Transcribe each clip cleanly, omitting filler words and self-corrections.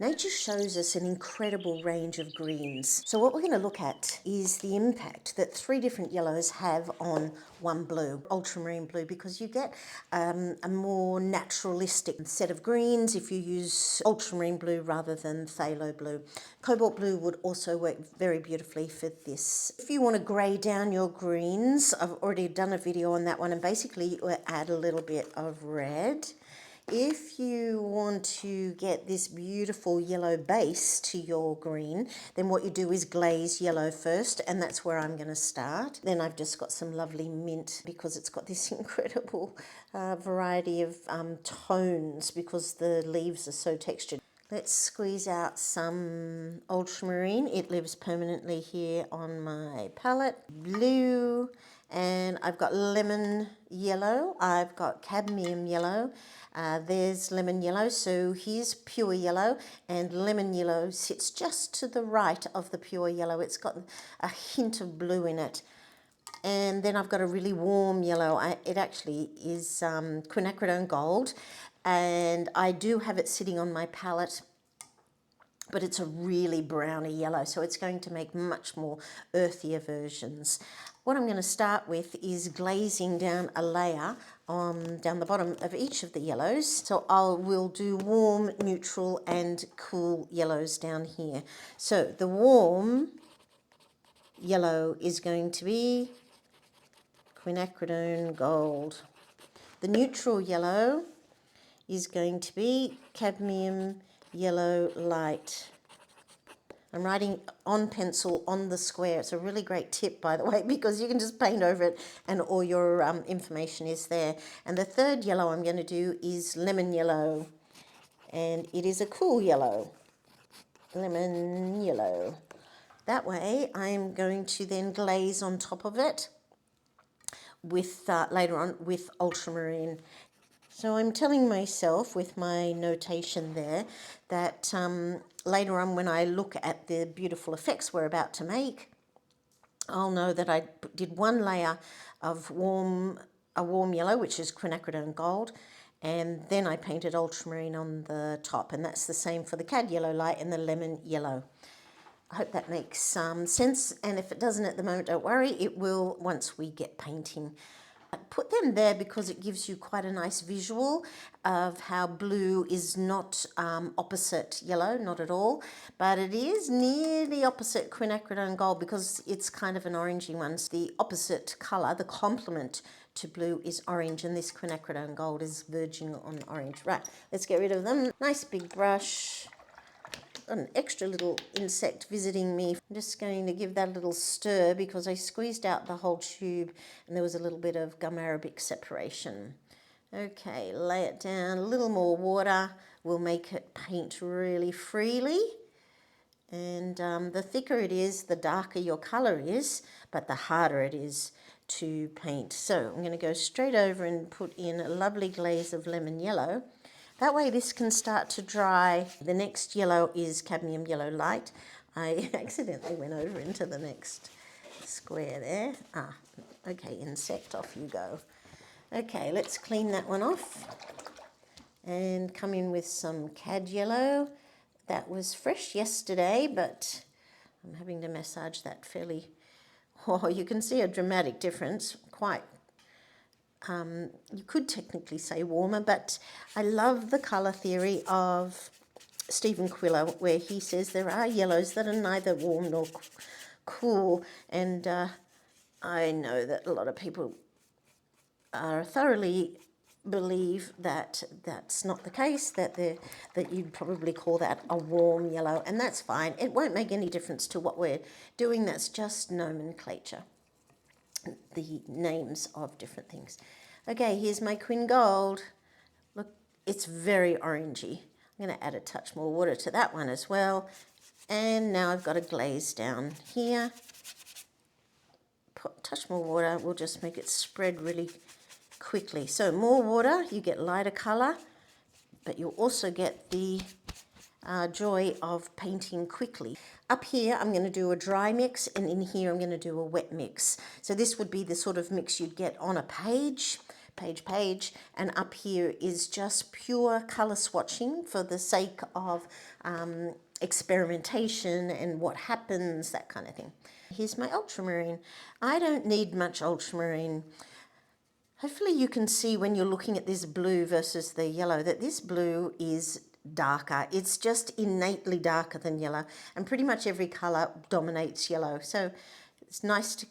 Nature shows us an incredible range of greens. So what we're going to look at is the impact that 3 different yellows have on one blue, ultramarine blue, because you get a more naturalistic set of greens if you use ultramarine blue rather than phthalo blue. Cobalt blue would also work very beautifully for this. If you want to grey down your greens, I've already done a video on that one, and basically you add a little bit of red. If you want to get this beautiful yellow base to your green, then what you do is glaze yellow first, and that's where I'm going to start. Then I've just got some lovely mint because it's got this incredible variety of tones because the leaves are so textured. Let's squeeze out some ultramarine. It lives permanently here on my palette. Blue, and I've got lemon yellow. I've got cadmium yellow. There's lemon yellow, so here's pure yellow, and lemon yellow sits just to the right of the pure yellow. It's got a hint of blue in it. And then I've got a really warm yellow. It actually is quinacridone gold, and I do have it sitting on my palette, but it's a really browny yellow, so it's going to make much more earthier versions. What I'm going to start with is glazing down a layer down the bottom of each of the yellows. So we'll do warm, neutral and cool yellows down here. So the warm yellow is going to be quinacridone gold. The neutral yellow is going to be cadmium yellow light. I'm writing on pencil on the square. It's a really great tip, by the way, because you can just paint over it and all your information is there. And the third yellow I'm going to do is lemon yellow, and it is a cool yellow. Lemon yellow. That way I'm going to then glaze on top of it with later on with ultramarine. So I'm telling myself with my notation there that later on when I look at the beautiful effects we're about to make, I'll know that I did one layer of a warm yellow, which is quinacridone gold, and then I painted ultramarine on the top, and that's the same for the cad yellow light and the lemon yellow. I hope that makes sense, and if it doesn't at the moment, don't worry, it will once we get painting. I put them there because it gives you quite a nice visual of how blue is not opposite yellow, not at all, but it is nearly opposite quinacridone gold because it's kind of an orangey one. So the opposite colour, the complement to blue is orange, and this quinacridone gold is verging on orange. Right, let's get rid of them. Nice big brush. An extra little insect visiting me. I'm just going to give that a little stir because I squeezed out the whole tube and there was a little bit of gum arabic separation. Okay, lay it down, a little more water will make it paint really freely. And the thicker it is, the darker your colour is, but the harder it is to paint. So I'm going to go straight over and put in a lovely glaze of lemon yellow. That way this can start to dry. The next yellow is cadmium yellow light. I accidentally went over into the next square there. Okay, insect, off you go. Okay, let's clean that one off and come in with some cad yellow. That was fresh yesterday, but I'm having to massage that fairly. Oh, you can see a dramatic difference, quite. You could technically say warmer, but I love the colour theory of Stephen Quiller, where he says there are yellows that are neither warm nor cool, and I know that a lot of people thoroughly believe that that's not the case, that you'd probably call that a warm yellow, and that's fine. It won't make any difference to what we're doing. That's just nomenclature, the names of different things. Okay, here's my Quin Gold. Look, it's very orangey. I'm going to add a touch more water to that one as well. And now I've got a glaze down here. Put a touch more water will just make it spread really quickly. So more water, you get lighter colour, but you'll also get the joy of painting quickly. Up here I'm going to do a dry mix, and in here I'm going to do a wet mix. So this would be the sort of mix you'd get on a page, page, and up here is just pure colour swatching for the sake of experimentation and what happens, that kind of thing. Here's my ultramarine. I don't need much ultramarine. Hopefully you can see when you're looking at this blue versus the yellow that this blue is darker. It's just innately darker than yellow, and pretty much every colour dominates yellow. So it's nice to,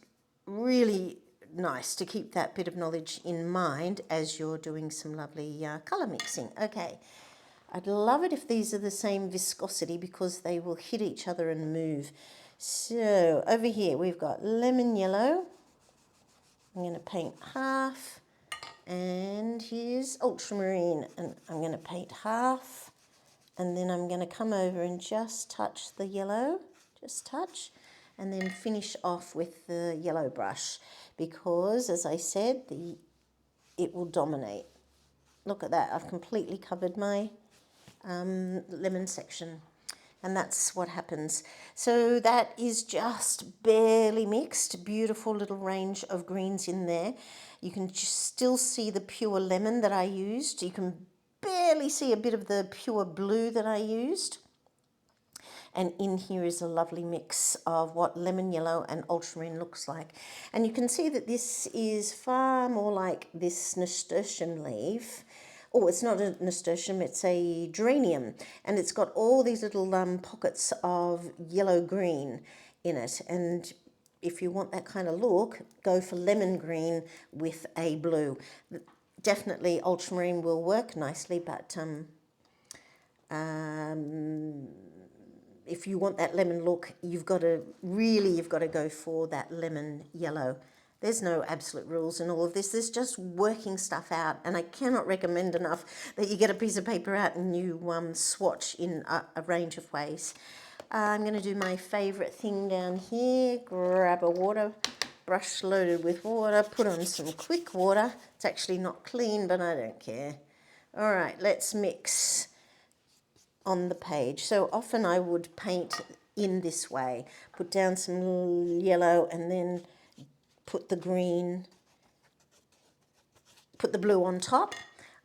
really nice to keep that bit of knowledge in mind as you're doing some lovely colour mixing. Okay, I'd love it if these are the same viscosity because they will hit each other and move. So over here we've got lemon yellow. I'm going to paint half, and here's ultramarine, and I'm going to paint half, and then I'm going to come over and just touch the yellow, just touch, and then finish off with the yellow brush because, as I said, it will dominate. Look at that, I've completely covered my lemon section. And that's what happens. So that is just barely mixed. Beautiful little range of greens in there. You can just still see the pure lemon that I used. You can barely see a bit of the pure blue that I used. And in here is a lovely mix of what lemon yellow and ultramarine looks like. And you can see that this is far more like this nasturtium leaf. Oh, it's not a nasturtium, it's a geranium, and it's got all these little pockets of yellow-green in it. And if you want that kind of look, go for lemon green with a blue. Definitely ultramarine will work nicely, but if you want that lemon look, you've got to go for that lemon yellow. There's no absolute rules in all of this. There's just working stuff out, and I cannot recommend enough that you get a piece of paper out and you swatch in a range of ways. I'm going to do my favourite thing down here. Grab a water brush loaded with water, put on some quick water. It's actually not clean, but I don't care. All right, let's mix on the page. So often I would paint in this way, put down some yellow and then put the green, put the blue on top.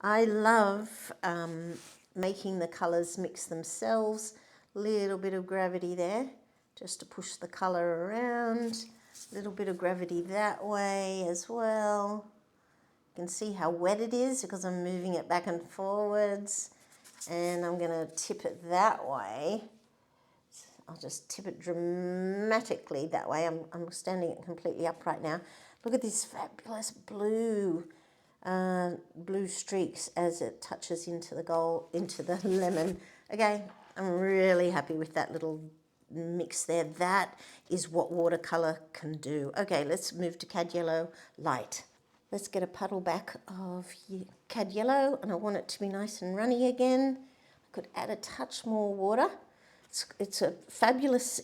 I love making the colours mix themselves. Little bit of gravity there, just to push the colour around. Little bit of gravity that way as well. You can see how wet it is because I'm moving it back and forwards. And I'm going to tip it that way. I'll just tip it dramatically that way. I'm standing it completely upright now. Look at this fabulous blue streaks as it touches into the gold, into the lemon. Okay, I'm really happy with that little mix there. That is what watercolour can do. Okay, let's move to cad yellow light. Let's get a puddle back of cad yellow, and I want it to be nice and runny again. I could add a touch more water. It's a fabulous,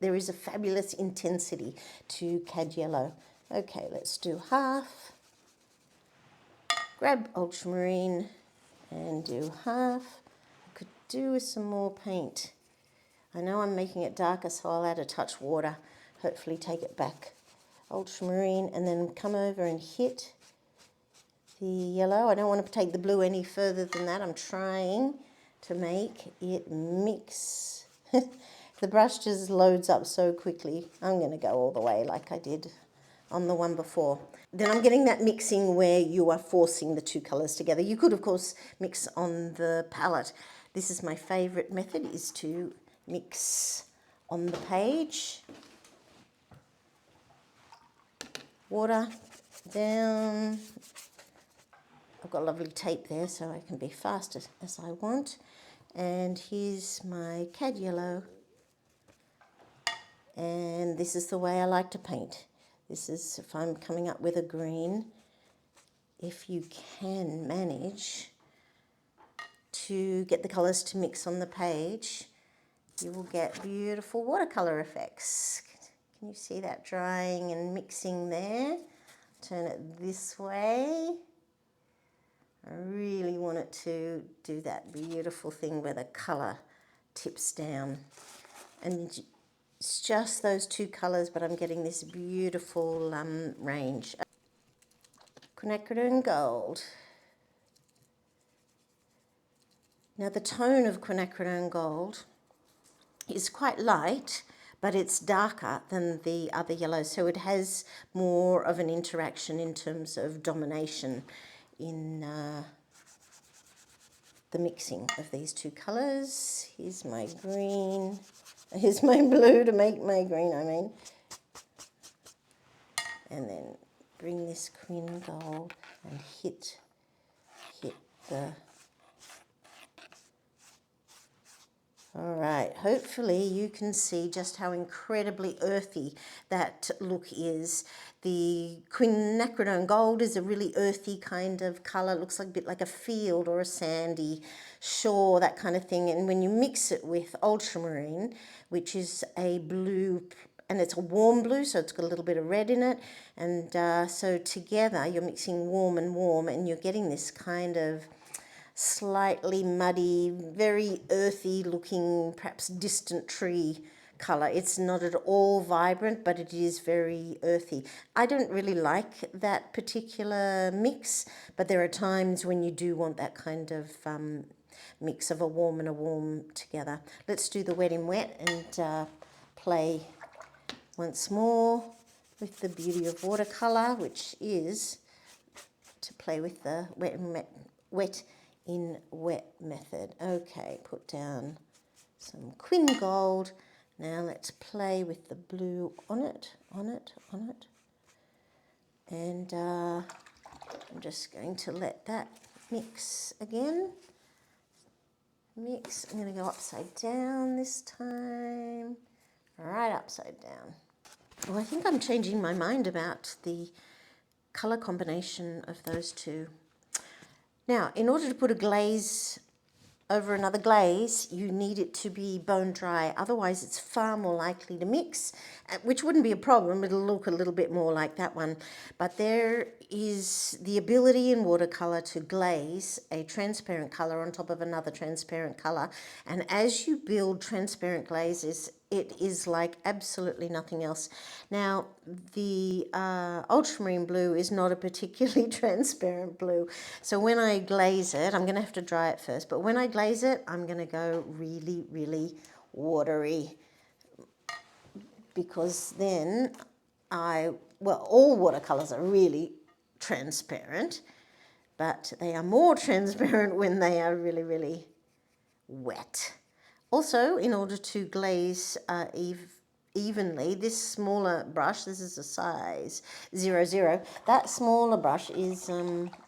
there is a fabulous intensity to cad yellow. Okay, let's do half. Grab ultramarine and do half. I could do with some more paint. I know I'm making it darker, so I'll add a touch water. Hopefully take it back. Ultramarine, and then come over and hit the yellow. I don't want to take the blue any further than that. I'm trying to make it mix. The brush just loads up so quickly. I'm going to go all the way like I did on the one before. Then I'm getting that mixing where you are forcing the two colours together. You could, of course, mix on the palette. This is my favourite method, is to mix on the page. Water down. I've got lovely tape there so I can be fast as I want. And here's my cad yellow. And this is the way I like to paint. This is if I'm coming up with a green. If you can manage to get the colours to mix on the page, you will get beautiful watercolour effects. Can you see that drying and mixing there? Turn it this way. I really want it to do that beautiful thing where the colour tips down. And it's just those two colours, but I'm getting this beautiful range. quinacridone gold. Now the tone of quinacridone gold is quite light, but it's darker than the other yellows, so it has more of an interaction in terms of domination in the mixing of these two colours. Here's my green, here's my blue to make my green, I mean. And then bring this quin gold and hit the... All right, hopefully you can see just how incredibly earthy that look is. The quinacridone gold is a really earthy kind of colour. It looks like a bit like a field or a sandy shore, that kind of thing. And when you mix it with ultramarine, which is a blue, and it's a warm blue, so it's got a little bit of red in it. And so together you're mixing warm, and you're getting this kind of slightly muddy, very earthy looking, perhaps distant tree colour. It's not at all vibrant, but it is very earthy. I don't really like that particular mix, but there are times when you do want that kind of mix of a warm and a warm together. Let's do the wet in wet and play once more with the beauty of watercolour, which is to play with the wet in wet method. Okay, put down some quin gold. Now let's play with the blue on it. And I'm just going to let that mix again. Mix. I'm going to go upside down this time. Right upside down. Oh, I think I'm changing my mind about the colour combination of those two. Now, in order to put a glaze over another glaze, you need it to be bone dry. Otherwise, it's far more likely to mix, which wouldn't be a problem. It'll look a little bit more like that one. But there is the ability in watercolour to glaze a transparent colour on top of another transparent colour. And as you build transparent glazes, it is like absolutely nothing else. Now, the ultramarine blue is not a particularly transparent blue. So when I glaze it, I'm going to have to dry it first, but when I glaze it, I'm going to go really, really watery, because then all watercolours are really transparent, but they are more transparent when they are really, really wet. Also, in order to glaze evenly, this smaller brush, this is a size 00, that smaller brush is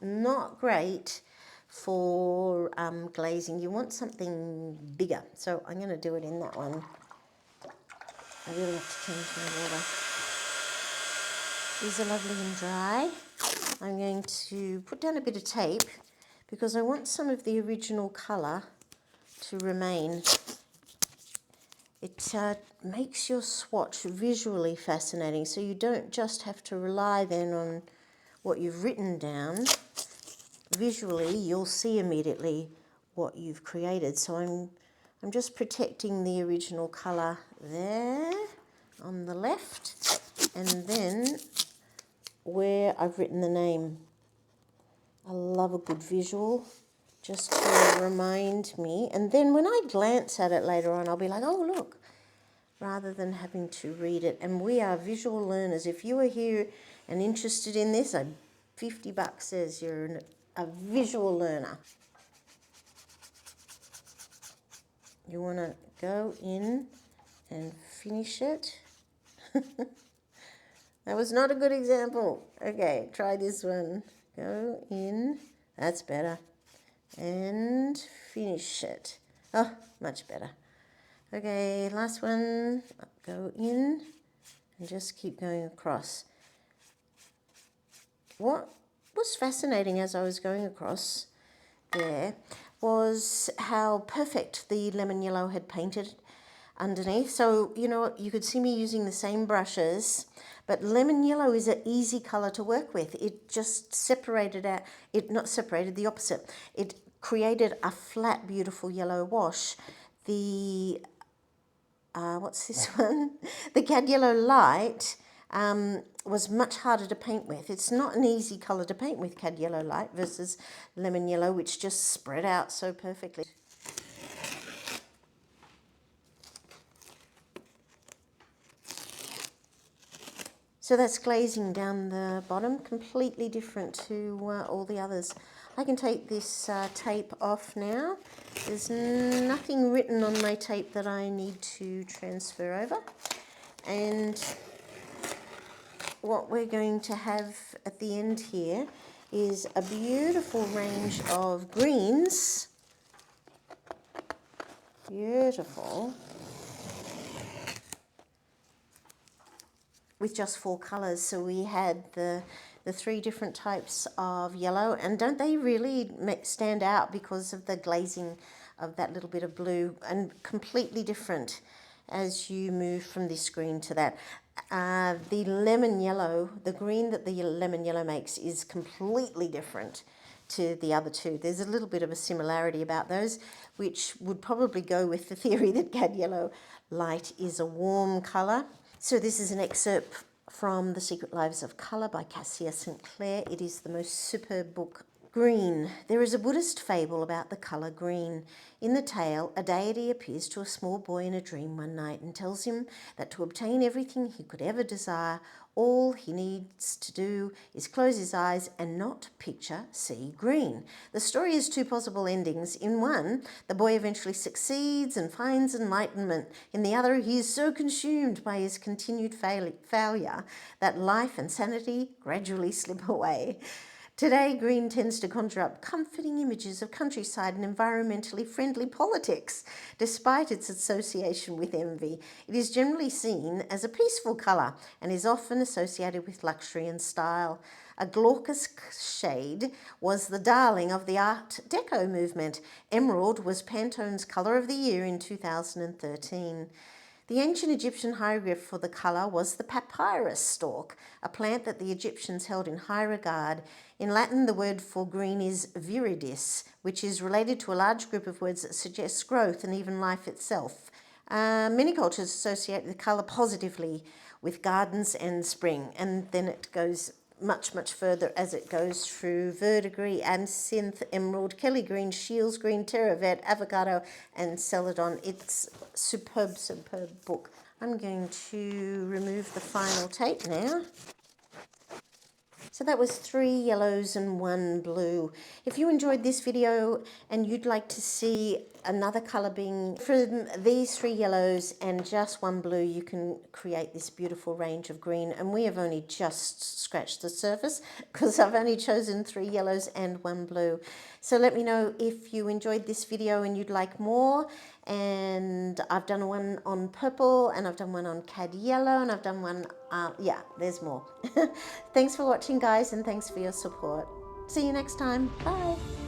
not great for glazing. You want something bigger, so I'm going to do it in that one. I really have to change my water. These are lovely and dry. I'm going to put down a bit of tape because I want some of the original colour to remain. It makes your swatch visually fascinating, so you don't just have to rely then on what you've written down. Visually, you'll see immediately what you've created. So I'm just protecting the original colour there on the left, and then where I've written the name. I love a good visual, just to remind me. And then when I glance at it later on, I'll be like, oh, look, rather than having to read it. And we are visual learners. If you are here and interested in this, $50 says you're a visual learner. You want to go in and finish it. That was not a good example. Okay, try this one. Go in, that's better, and finish it. Oh, much better. Okay, last one, go in and just keep going across. What was fascinating as I was going across there was how perfect the lemon yellow had painted underneath. So, you know, you could see me using the same brushes, but lemon yellow is an easy colour to work with. It just separated out, not separated, the opposite. It created a flat, beautiful yellow wash. The, what's this one? The cad yellow light was much harder to paint with. It's not an easy colour to paint with, cad yellow light versus lemon yellow, which just spread out so perfectly. So that's glazing down the bottom, completely different to all the others. I can take this tape off now. There's nothing written on my tape that I need to transfer over. And what we're going to have at the end here is a beautiful range of greens. Beautiful. With just 4 colours. So we had the 3 different types of yellow, and don't they really stand out because of the glazing of that little bit of blue, and completely different as you move from this green to that. The lemon yellow, the green that the lemon yellow makes is completely different to the other 2. There's a little bit of a similarity about those, which would probably go with the theory that cad yellow light is a warm colour. So this is an excerpt from The Secret Lives of Colour by Cassia St. Clair. It is the most superb book. Green. There is a Buddhist fable about the colour green. In the tale, a deity appears to a small boy in a dream one night and tells him that to obtain everything he could ever desire, all he needs to do is close his eyes and not picture sea green. The story has 2 possible endings. In one, the boy eventually succeeds and finds enlightenment. In the other, he is so consumed by his continued failure that life and sanity gradually slip away. Today, green tends to conjure up comforting images of countryside and environmentally friendly politics, despite its association with envy. It is generally seen as a peaceful colour and is often associated with luxury and style. A glaucous shade was the darling of the Art Deco movement. Emerald was Pantone's colour of the year in 2013. The ancient Egyptian hieroglyph for the colour was the papyrus stalk, a plant that the Egyptians held in high regard. In Latin, the word for green is viridis, which is related to a large group of words that suggest growth and even life itself. Many cultures associate the colour positively with gardens and spring, and then it goes much further as it goes through verdigris, absinthe, emerald, Kelly green, Shields green, terravet, avocado, and celadon. It's superb book. I'm going to remove the final tape now. So that was 3 yellows and 1 blue. If you enjoyed this video and you'd like to see another colour being from these 3 yellows and just 1 blue, you can create this beautiful range of green. And we have only just scratched the surface because I've only chosen 3 yellows and 1 blue. So let me know if you enjoyed this video and you'd like more. And I've done one on purple, and I've done one on cad yellow, and I've done one, yeah, there's more. Thanks for watching, guys, and thanks for your support. See you next time. Bye.